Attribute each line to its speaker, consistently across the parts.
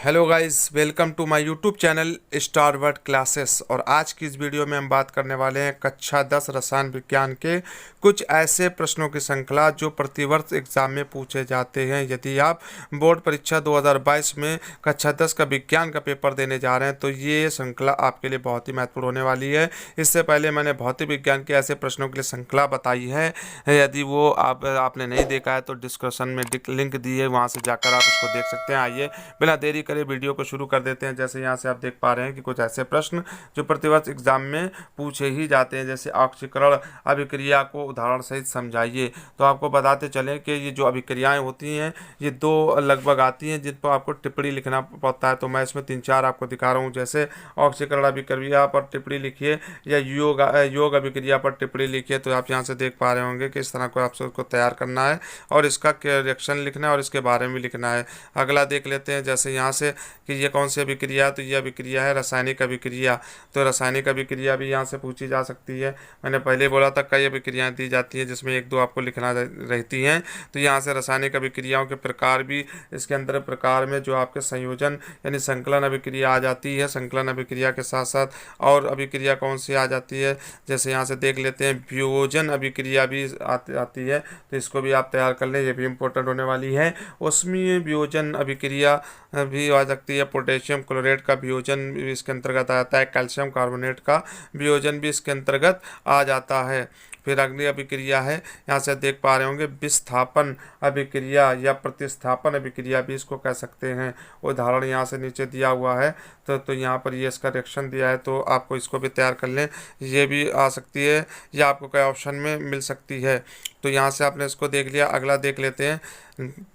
Speaker 1: Hello guys, welcome to my YouTube channel star word classes. और आज की इस वीडियो में हम बात करने वाले हैं कक्षा 10 रसायन विज्ञान के कुछ ऐसे प्रश्नों की श्रृंखला जो प्रतिवर्ष एग्जाम में पूछे जाते हैं। यदि आप बोर्ड परीक्षा 2022 में कक्षा 10 का विज्ञान का पेपर देने जा रहे हैं तो ये श्रृंखला आपके लिए बहुत ही महत्वपूर्ण होने वाली है। इससे पहले मैंने भौतिक विज्ञान के ऐसे प्रश्नों के लिए श्रृंखला बताई है। यदि वो आपने नहीं देखा है तो डिस्क्रिप्शन में लिंक दी है, वहाँ से जाकर आप उसको देख सकते हैं। आइए बिना देरी करे वीडियो को शुरू कर देते हैं। जैसे यहाँ से आप देख पा रहे हैं कि कुछ ऐसे प्रश्न जो प्रतिवर्ष एग्जाम में पूछे ही जाते हैं, जैसे ऑक्सीकरण अभिक्रिया को उदाहरण सहित समझाइए। तो आपको बताते चलें कि ये जो अभिक्रियाएं होती हैं ये दो लगभग आती हैं जिन पर आपको टिप्पणी लिखना पड़ता है। तो मैं इसमें 3-4 आपको दिखा रहा हूँ। जैसे ऑक्सीकरण अभिक्रिया पर टिप्पणी लिखिए या योग अभिक्रिया पर टिप्पणी लिखिए। तो आप यहाँ से देख पा रहे होंगे कि इस तरह को आपसे उसको तैयार करना है और इसका रिएक्शन लिखना है और इसके बारे में लिखना है। अगला देख लेते हैं, जैसे यहाँ से कि ये कौन सी अभिक्रिया है। तो ये अभिक्रिया है रासायनिक अभिक्रिया। तो रासायनिक अभिक्रिया भी यहाँ से पूछी जा सकती है। मैंने पहले बोला था कई अभिक्रियाएं दी जाती हैं जिसमें 1-2 आपको लिखना रहती हैं। तो यहाँ से रासायनिक अभिक्रियाओं के प्रकार भी इसके अंदर प्रकार में जो आपके संयोजन यानी संकलन अभिक्रिया आ जाती है। संकलन अभिक्रिया के साथ साथ और अभिक्रिया कौन सी आ जाती है, जैसे यहाँ से देख लेते हैं वियोजन अभिक्रिया भी आती है। तो इसको भी आप तैयार कर लें, ये भी इम्पोर्टेंट होने वाली है। उसमें वियोजन अभिक्रिया भी आ सकती है। पोटेशियम क्लोरेट का वियोजन भी इसके अंतर्गत आ जाता है। कैल्शियम कार्बोनेट का वियोजन भी इसके अंतर्गत आ जाता है। फिर अगली अभिक्रिया है, यहाँ से देख पा रहे होंगे विस्थापन अभिक्रिया या प्रतिस्थापन अभिक्रिया भी इसको कह सकते हैं। उदाहरण यहाँ से नीचे दिया हुआ है। तो यहाँ पर ये इसका रिएक्शन दिया है, तो आपको इसको भी तैयार कर लें। ये भी आ सकती है या आपको कई ऑप्शन में मिल सकती है। तो यहाँ से आपने इसको देख लिया। अगला देख लेते हैं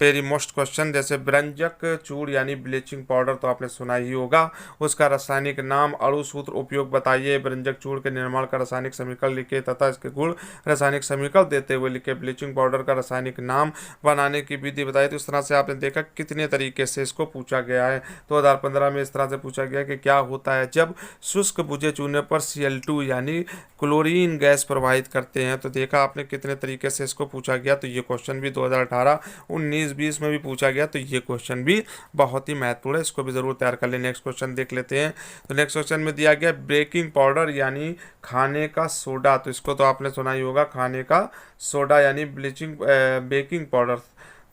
Speaker 1: वेरी मोस्ट क्वेश्चन, जैसे व्यंजक चूड़ यानी ब्लीचिंग पाउडर तो आपने सुना ही होगा। उसका रासायनिक नाम अणु सूत्र उपयोग बताइए। व्यंजक चूड़ के निर्माण का रासायनिक समीकरण लिखे तथा इसके गुण रासायनिक समीकरण देते हुए लिखे। ब्लीचिंग पाउडर का रासायनिक नाम बनाने की विधि बताइए। तो इस तरह से आपने देखा कितने तरीके से इसको पूछा गया है। 2015 में इस तरह से पूछा गया कि क्या होता है जब शुष्क बुझे चूने पर Cl2 यानी क्लोरीन गैस प्रवाहित करते हैं। तो देखा आपने कितने तरीके से इसको पूछा गया। तो ये क्वेश्चन भी 2018, 19, 20 में भी पूछा गया। तो ये क्वेश्चन भी बहुत ही महत्वपूर्ण है, इसको भी जरूर तैयार कर ले। नेक्स्ट क्वेश्चन देख लेते हैं। तो नेक्स्ट क्वेश्चन में दिया गया बेकिंग पाउडर यानी खाने का सोडा। तो इसको तो आपने सुना ही होगा, खाने का सोडा यानी बेकिंग पाउडर।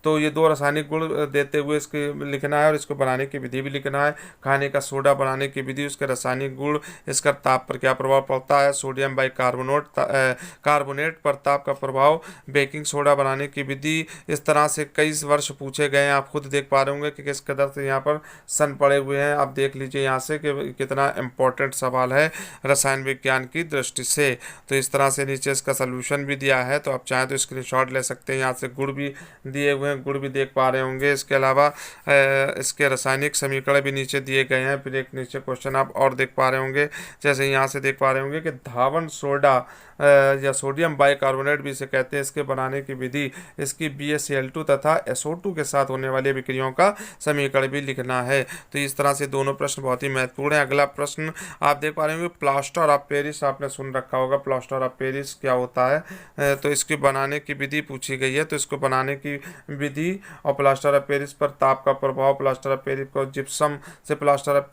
Speaker 1: तो ये दो रासायनिक गुण देते हुए इसके लिखना है और इसको बनाने की विधि भी लिखना है। खाने का सोडा बनाने की विधि, उसके रासायनिक गुण, इसका ताप पर क्या प्रभाव पड़ता है, सोडियम कार्बोनेट पर ताप का प्रभाव, बेकिंग सोडा बनाने की विधि। इस तरह से कई वर्ष पूछे गए हैं। आप खुद देख पा रहे होंगे कि किस कदर से यहाँ पर सन पड़े हुए हैं। आप देख लीजिए यहाँ से कि कितना इम्पोर्टेंट सवाल है रसायन विज्ञान की दृष्टि से। तो इस तरह से नीचे इसका सोल्यूशन भी दिया है, तो आप चाहें तो स्क्रीनशॉट ले सकते हैं। यहाँ से गुण भी दिए हुए गुण भी देख पा रहे होंगे। इसके अलावा इसके रासायनिक समीकरण भी नीचे दिए गए हैं। फिर एक नीचे क्वेश्चन आप और देख पा रहे होंगे, जैसे यहाँ से देख पा रहे होंगे कि धावन सोडा या सोडियम बाइकार्बोनेट भी इसे कहते हैं। इसके बनाने की विधि, इसकी BaCl2 तथा SO2 के साथ होने वाली विक्रियाओं का समीकरण भी लिखना है। तो इस तरह से दोनों प्रश्न बहुत ही महत्वपूर्ण है। अगला प्रश्न आप देख पा रहे होंगे प्लास्टर ऑफ पेरिस। आपने सुन रखा होगा प्लास्टर ऑफ पेरिस क्या होता है। तो इसकी बनाने की विधि पूछी गई है। तो इसको बनाने की विधि और प्लास्टर ऑफ पेरिस पर ताप का प्रभाव, प्लास्टर ऑफ पेरिस को जिप्सम से प्लास्टर ऑफ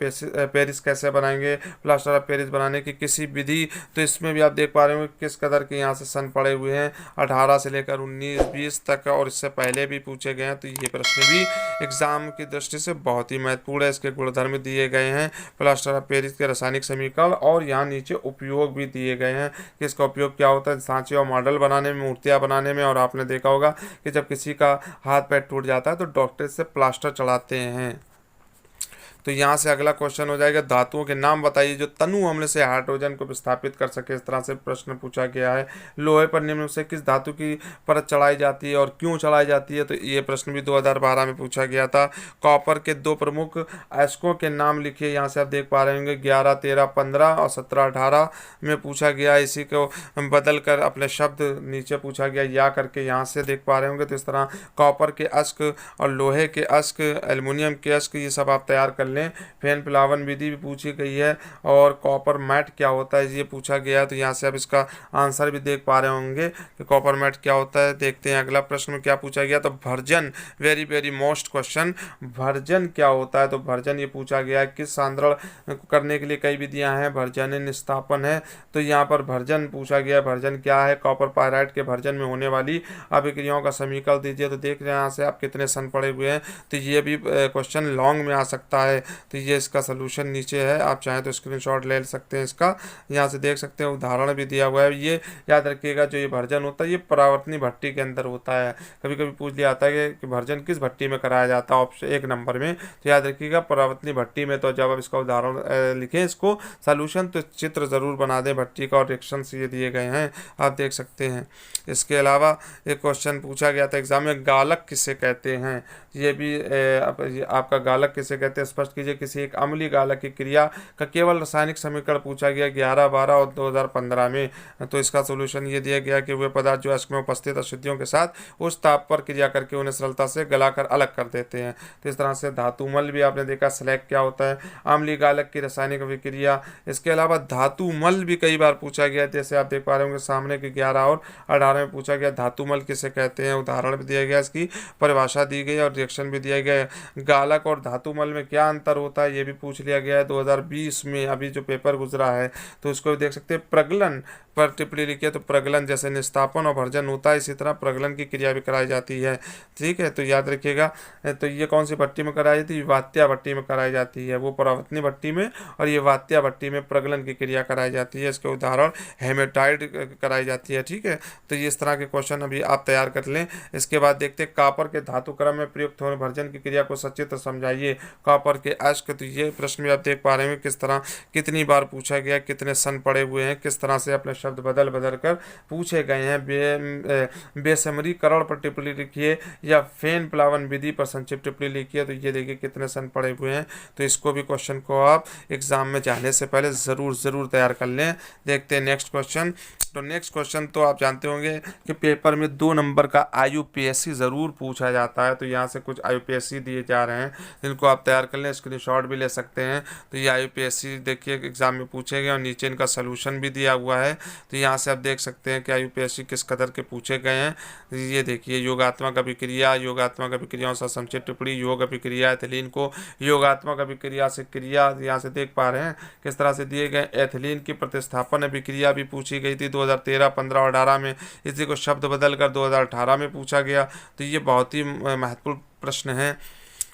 Speaker 1: पेरिस कैसे बनाएंगे, प्लास्टर ऑफ पेरिस बनाने की किसी विधि। तो इसमें भी आप देख पा रहे होंगे किस कदर के यहाँ से सन पड़े हुए हैं, 18 से लेकर 19, 20 तक, और इससे पहले भी पूछे गए हैं। तो ये प्रश्न भी एग्जाम की दृष्टि से बहुत ही महत्वपूर्ण है। इसके गुणधर्म दिए गए हैं, प्लास्टर ऑफ पेरिस के रासायनिक समीकरण, और यहाँ नीचे उपयोग भी दिए गए हैं कि इसका उपयोग क्या होता है सांचे और मॉडल बनाने में, मूर्तियाँ बनाने में। और आपने देखा होगा कि जब किसी का हाथ पैर टूट जाता है तो डॉक्टर से प्लास्टर चढ़ाते हैं। तो यहाँ से अगला क्वेश्चन हो जाएगा धातुओं के नाम बताइए जो तनु अम्ल से हाइड्रोजन को विस्थापित कर सके। इस तरह से प्रश्न पूछा गया है। लोहे पर निम्न से किस धातु की परत चढ़ाई जाती है और क्यों चढ़ाई जाती है। तो ये प्रश्न भी 2012 में पूछा गया था। कॉपर के 2 प्रमुख अयस्कों के नाम लिखिए। यहाँ से आप देख पा रहे होंगे 11, 13, 15 और 17, 18 में पूछा गया। इसी को बदल कर अपने शब्द नीचे पूछा गया या करके, यहाँ से देख पा रहे होंगे। तो इस तरह कॉपर के अयस्क और लोहे के अयस्क, एल्युमिनियम के अयस्क, ये सब आप तैयार कर लें। फैन प्लावन विधि भी पूछी गई है, और कॉपर मैट क्या होता है ये पूछा गया है। तो यहाँ से आप इसका आंसर भी देख पा रहे होंगे कि कॉपर मैट क्या होता है। देखते हैं अगला प्रश्न में क्या पूछा गया। तो version, very very most question, version क्या होता है। तो भर्जन ये पूछा गया है किस सांद्रण करने के लिए कई विधियां हैं। भर्जन है, निस्तापन है। तो यहाँ पर भर्जन पूछा गया है। भर्जन क्या है। कॉपर पायराइट के भर्जन में होने वाली अभिक्रियाओं का समीकरण दीजिए। तो देख रहे हैं यहाँ से आप कितने सन पड़े हुए हैं। तो ये भी क्वेश्चन लॉन्ग में आ सकता है। तो ये इसका सोल्यूशन नीचे है, आप चाहें तो स्क्रीनशॉट ले सकते हैं इसका। यहाँ से देख सकते हैं उदाहरण भी दिया हुआ है। ये याद रखिएगा, जो ये भर्जन होता है ये परावर्तनी भट्टी के अंदर होता है। कभी कभी पूछ लिया जाता है कि भर्जन किस भट्टी में कराया जाता है, ऑप्शन 1 नंबर में। तो याद रखिएगा परावर्तनी भट्टी में। तो जब आप इसका उदाहरण लिखें, इसको सोल्यूशन, तो चित्र जरूर बना दें भट्टी का, और रिएक्शंस ये दिए गए हैं, आप देख सकते हैं। इसके अलावा एक क्वेश्चन पूछा गया था एग्जाम में, गालक किसे कहते हैं। ये भी आपका गालक किसे कहते हैं स्पष्ट कीजिए। किसी एक अम्लीय गालक की क्रिया का केवल रासायनिक समीकरण पूछा गया 11, 12 और 2015 में। तो इसका सोल्यूशन ये दिया गया कि वे पदार्थ जो अश्क में उपस्थित अशुद्धियों के साथ उस ताप पर क्रिया करके उन्हें सरलता से गलाकर अलग कर देते हैं। तो इस तरह से धातुमल भी आपने देखा, स्लैग क्या होता है, अम्लीय गालक की रासायनिक अभिक्रिया। इसके अलावा धातुमल भी कई बार पूछा गया, जैसे आप देख पा रहे होंगे सामने के 11 और 18 में पूछा गया धातुमल किसे कहते हैं। उदाहरण भी दिया गया, इसकी परिभाषा दी गई और रिएक्शन भी दिया गया है। गालक और धातुमल में क्या अंतर होता है ये भी पूछ लिया गया है 2020 में, अभी जो पेपर गुजरा है। तो उसको भी देख सकते हैं। प्रगलन पर टिप्पणी लिखिए। तो प्रगलन जैसे निस्तापन और भर्जन होता है, इसी तरह प्रगलन की क्रिया भी कराई जाती है। ठीक है, तो याद रखिएगा। तो ये कौन सी भट्टी में कराई जाती है, वात्या भट्टी में कराई जाती है। वो परावर्तनी भट्टी में, और ये वात्या भट्टी में प्रगलन की क्रिया कराई जाती है। इसके उदाहरण हेमेटाइड कराई जाती है। ठीक है, तो ये इस तरह के क्वेश्चन अभी आप तैयार कर लें। इसके बाद देखते हैं कॉपर के धातु क्रम में प्रयुक्त होने भर्जन की क्रिया को सचित्र समझाइए। कॉपर के अश्क, तो ये प्रश्न भी आप देख पा रहे हैं किस तरह, कितनी बार पूछा गया, कितने सन पड़े हुए हैं, किस तरह से अपने शब्द बदल बदल कर पूछे गए हैं। बेसमरीकरण पर टिप्पणी लिखिए, या फैन प्लावन विधि पर संक्षिप्त टिप्पणी लिखिए। तो ये देखिए कितने सन पड़े हुए हैं। तो इसको भी क्वेश्चन को आप एग्जाम में जाने से पहले ज़रूर तैयार कर लें। देखते हैं नेक्स्ट क्वेश्चन। तो नेक्स्ट क्वेश्चन तो आप जानते होंगे कि पेपर में 2 नंबर का IUPAC ज़रूर पूछा जाता है। तो यहाँ से कुछ IUPAC दिए जा रहे हैं, जिनको आप तैयार कर लें, स्क्रीनशॉट भी ले सकते हैं। तो ये IUPAC देखिए एग्जाम में पूछे गए, और नीचे इनका सोल्यूशन भी दिया हुआ है। तो यहाँ से आप देख सकते हैं कि IUPAC किस कदर के पूछे गए हैं। ये देखिए, योगात्मक अभिक्रिया, योगात्मक अभिक्रियाओं से संक्षिप्त टिप्पणी, योग अभिक्रिया, एथिलीन को योगात्मक अभिक्रिया से क्रिया, यहाँ से देख पा रहे हैं किस तरह से दिए गए। एथिलीन की प्रतिस्थापन अभिक्रिया भी पूछी गई थी 2013, 15 और 18 में। इसी को शब्द बदल कर 2018 में पूछा गया। तो ये बहुत ही महत्वपूर्ण प्रश्न है।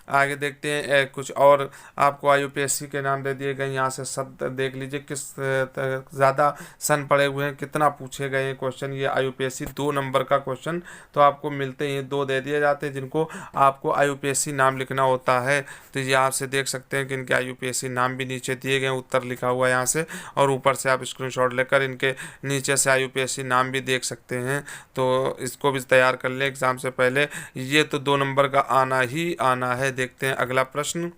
Speaker 1: आगे देखते हैं कुछ और आपको IUPAC के नाम दे दिए गए। यहाँ से शब्द देख लीजिए किस ज़्यादा सन पड़े हुए हैं, कितना पूछे गए हैं क्वेश्चन। ये IUPAC 2 नंबर का क्वेश्चन तो आपको मिलते हैं, 2 दे दिए जाते हैं, जिनको आपको IUPAC नाम लिखना होता है। तो ये आप से देख सकते हैं कि इनके IUPAC नाम भी नीचे दिए गए, उत्तर लिखा हुआ है यहाँ से, और ऊपर से आप स्क्रीनशॉट लेकर इनके नीचे से IUPAC नाम भी देख सकते हैं। तो इसको भी तैयार कर लें एग्ज़ाम से पहले। ये तो 2 नंबर का आना ही आना है। देखते हैं अगला प्रश्न।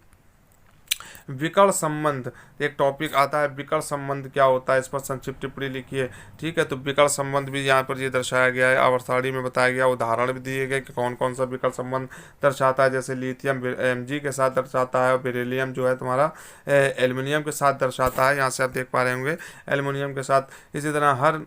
Speaker 1: विकर्ण संबंध एक टॉपिक आता है। विकर्ण संबंध क्या होता है, इस पर संक्षिप्त टिप्पणी लिखिए। ठीक है, तो विकर्ण संबंध भी यहाँ पर ये दर्शाया गया है, आवर्त सारणी में बताया गया। उदाहरण भी दिए गए कि कौन कौन सा विकर्ण संबंध दर्शाता है। जैसे लिथियम Mg के साथ दर्शाता है, और बेरिलियम जो है तुम्हारा एल्युमिनियम के साथ दर्शाता है। यहाँ से आप देख पा रहे होंगे एल्युमिनियम के साथ। इसी तरह हर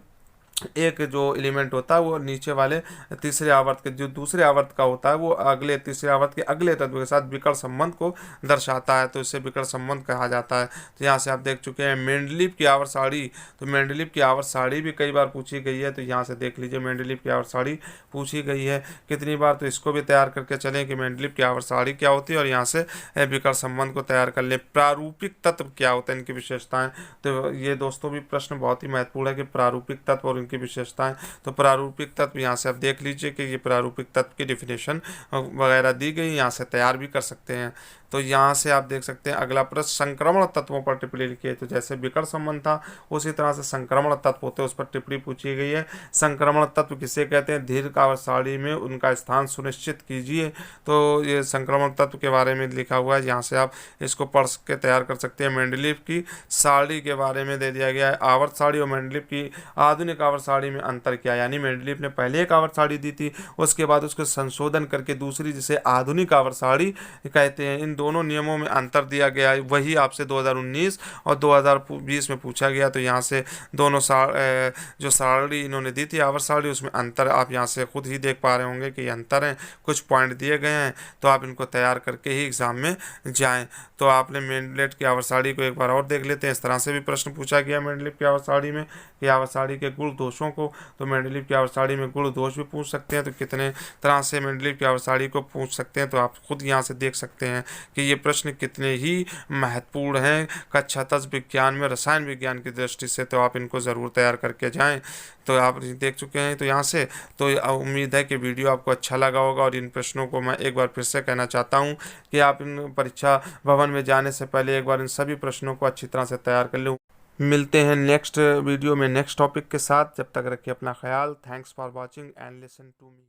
Speaker 1: एक जो एलिमेंट होता है वो नीचे वाले तीसरे आवर्त के, जो दूसरे आवर्त का होता है, वो अगले तीसरे आवर्त के अगले तत्व के साथ विकर्ण संबंध को दर्शाता है। तो इसे विकर्ण संबंध कहा जाता है। तो यहाँ से आप देख चुके हैं मेंडलीव की आवर्त सारणी। तो मेंडलीव की आवर्त सारणी भी कई बार पूछी गई है। तो यहाँ से देख लीजिए मेंडलीव की आवर्त सारणी पूछी गई है कितनी बार। तो इसको भी तैयार करके चलें कि मेंडलीव की आवर्त सारणी क्या होती है, और यहाँ से विकर्ण संबंध को तैयार कर ले। प्रारूपिक तत्व क्या होता है, इनकी विशेषताएं। तो ये दोस्तों भी प्रश्न बहुत ही महत्वपूर्ण है कि प्रारूपिक तत्व और की विशेषताएं। तो प्रारूपिक तत्व यहाँ से आप देख लीजिए कि ये प्रारूपिक तत्व की डिफिनेशन वगैरह दी गई, यहाँ से तैयार भी कर सकते हैं। तो यहाँ से आप देख सकते हैं अगला प्रश्न, संक्रमण तत्वों पर टिप्पणी लिखिए। तो जैसे विकर्ण संबंध था, उसी तरह से संक्रमण तत्व होते हैं, उस पर टिप्पणी पूछी गई है। संक्रमण तत्व किसे कहते हैं, दीर्घ आवर्त सारणी में उनका स्थान सुनिश्चित कीजिए। तो ये संक्रमण तत्व के बारे में लिखा हुआ है, यहाँ से आप इसको पढ़ के तैयार कर सकते हैं। मेंडलीव की सारणी के बारे में दे दिया गया है। आवर्त सारणी और मेंडलीव की आधुनिक आवर्त सारणी में अंतर क्या है, यानी मेंडलीव ने पहले एक आवर्त सारणी दी थी, उसके बाद उसको संशोधन करके दूसरी, जिसे आधुनिक आवर्त सारणी कहते हैं। इन दोनों नियमों में अंतर दिया गया है, वही आपसे 2019 और 2020 में पूछा गया। तो यहाँ से दोनों जो सारणी इन्होंने दी थी आवर्त सारणी, उसमें अंतर आप यहाँ से खुद ही देख पा रहे होंगे कि ये अंतर है, कुछ पॉइंट दिए गए हैं। तो आप इनको तैयार करके ही एग्ज़ाम में जाएं। तो आपने मेंडलेव की आवर्त सारणी को एक बार और देख लेते हैं। इस तरह से भी प्रश्न पूछा गया मेंडलेव की आवर्त सारणी में कि आवर्त सारणी के गुण दोषों को, तो मेंडलेव की आवर्त सारणी में गुण दोष भी पूछ सकते हैं। तो कितने तरह से मेंडलेव की आवर्त सारणी को पूछ सकते हैं, तो आप खुद यहाँ से देख सकते हैं कि ये प्रश्न कितने ही महत्वपूर्ण हैं कक्षा 10 विज्ञान में, रसायन विज्ञान की दृष्टि से। तो आप इनको ज़रूर तैयार करके जाएं। तो आप देख चुके हैं तो यहाँ से, तो उम्मीद है कि वीडियो आपको अच्छा लगा होगा। और इन प्रश्नों को मैं एक बार फिर से कहना चाहता हूँ कि आप इन परीक्षा भवन में जाने से पहले एक बार इन सभी प्रश्नों को अच्छी तरह से तैयार कर लें। मिलते हैं नेक्स्ट वीडियो में नेक्स्ट टॉपिक के साथ। जब तक रखिए अपना ख्याल। Thanks for watching and listen to me.